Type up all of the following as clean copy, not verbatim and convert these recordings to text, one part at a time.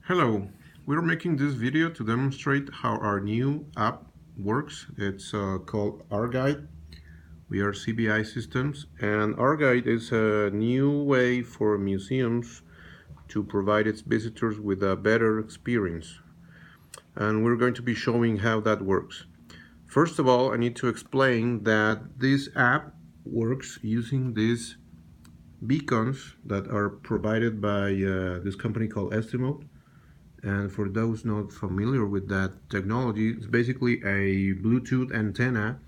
Hello, we're making this video to demonstrate how our new app works. It's called ArtGuide. We are CBI Systems, and ArtGuide is a new way for museums to provide its visitors with a better experience. And we're going to be showing how that works. First of all, I need to explain that this app works using these beacons that are provided by this company called Estimo. And for those not familiar with that technology, it's basically a Bluetooth antenna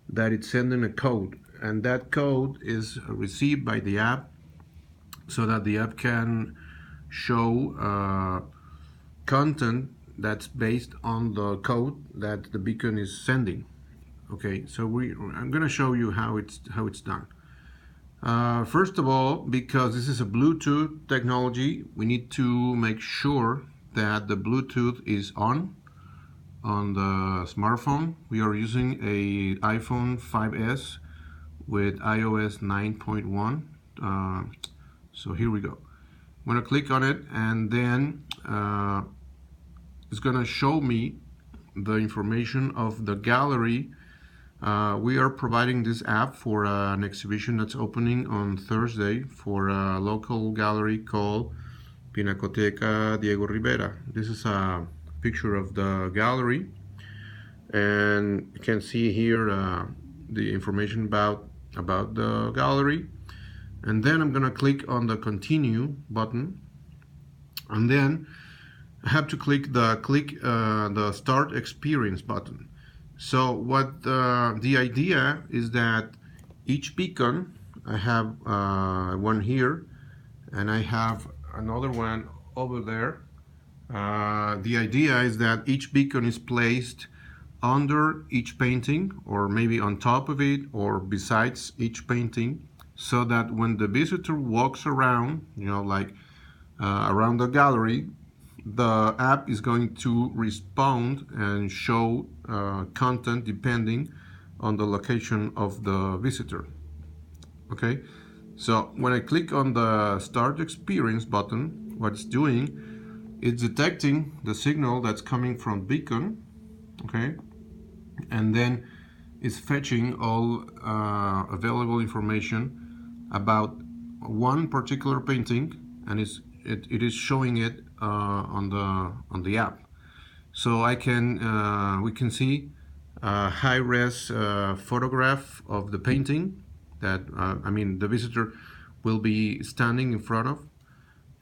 that it's sending a code, and that code is received by the app so that the app can show content that's based on the code that the beacon is sending. Okay, so I'm going to show you how it's done. First of all, because this is a Bluetooth technology, we need to make sure that the Bluetooth is on the smartphone. We are using a iPhone 5S with iOS 9.1. So here we go. I'm going to click on it, and then it's going to show me the information of the gallery. We are providing this app for an exhibition that's opening on Thursday for a local gallery called Pinacoteca Diego Rivera. This is a picture of the gallery, and you can see here the information about the gallery. And then I'm gonna click on the continue button, and then I have to click the start experience button. So what the idea is that each beacon, I have one here, and I have another one over there. The idea is that each beacon is placed under each painting, or maybe on top of it, or besides each painting, so that when the visitor walks around, like around the gallery, the app is going to respond and show content depending on the location of the visitor. Okay, so when I click on the Start Experience button, what it's doing, it's detecting the signal that's coming from beacon, okay, and then it's fetching all available information about one particular painting, and it is showing it on the app. So we can see a high-res photograph of the painting that the visitor will be standing in front of,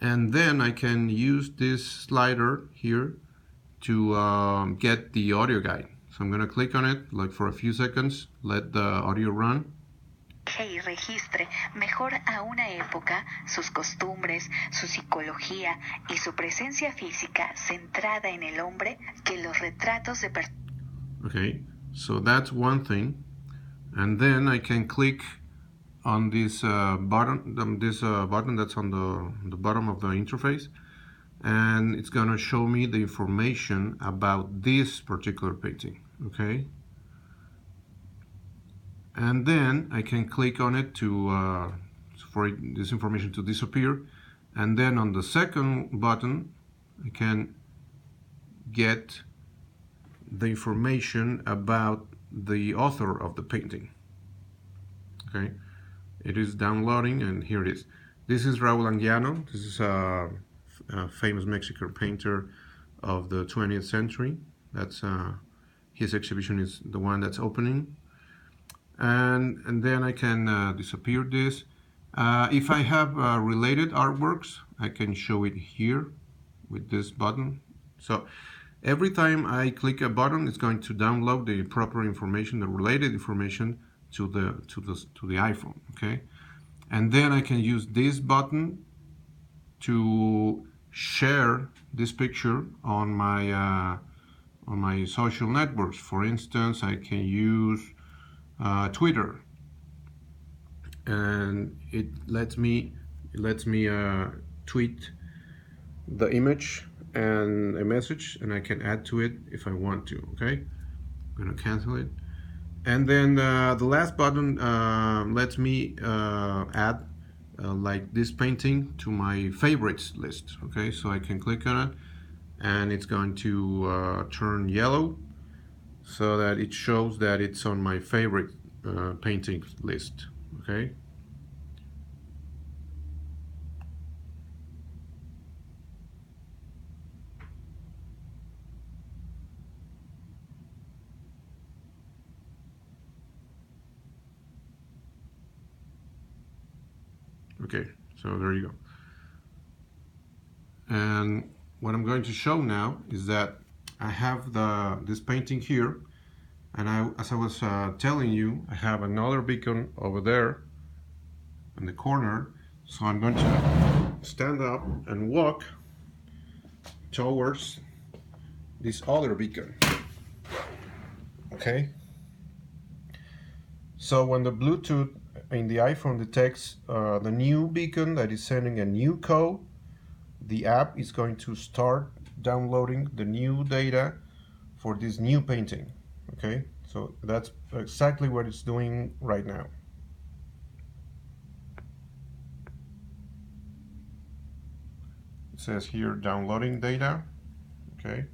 and then I can use this slider here to get the audio guide. So I'm going to click on it, like for a few seconds, let the audio run. Y registre mejor a una época sus costumbres, su psicología y su presencia física centrada en el hombre que los retratos de personas. Okay, so that's one thing, and then I can click on this button that's on the bottom of the interface, and it's gonna show me the information about this particular painting. Okay, and then I can click on it for this information to disappear, and then on the second button I can get the information about the author of the painting. Okay, it is downloading, and here it is. This is Raúl Anguiano. This is a famous Mexican painter of the 20th century. That's his exhibition is the one that's opening, and then I can disappear this. If I have related artworks, I can show it here with this button. So every time I click a button, it's going to download the proper information, the related information to the iPhone. Okay, and then I can use this button to share this picture on my social networks. For instance, I can use Twitter, and it lets me tweet the image and a message, and I can add to it if I want to. Okay, I'm gonna cancel it, and then the last button lets me add like this painting to my favorites list. Okay, so I can click on it and it's going to turn yellow so that it shows that it's on my favorite painting list. Okay. Okay, so there you go. And what I'm going to show now is that I have this painting here, and as I was telling you, I have another beacon over there in the corner. So I'm going to stand up and walk towards this other beacon. Okay. So when the Bluetooth in the iPhone detects the new beacon that is sending a new code, the app is going to start downloading the new data for this new painting. Okay, so that's exactly what it's doing right now. It says here downloading data. Okay.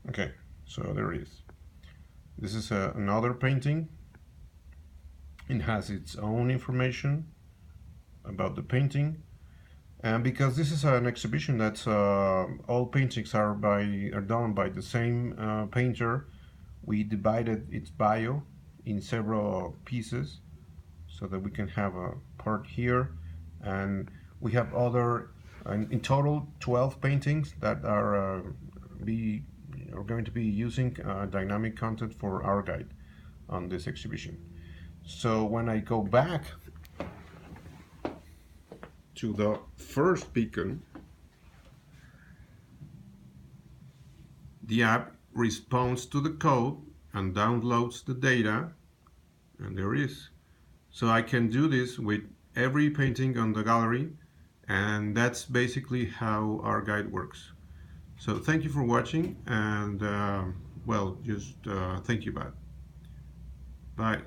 Okay, so there it is. This is another painting. It has its own information about the painting, and because this is an exhibition that's all paintings are done by the same painter, we divided its bio in several pieces so that we can have a part here, and we have other in total 12 paintings that are going to be using dynamic content for ArtGuide on this exhibition. So when I go back to the first beacon, the app responds to the code and downloads the data, and there it is. So I can do this with every painting on the gallery, and that's basically how ArtGuide works. So thank you for watching, and well, just thank you, bye. Bye.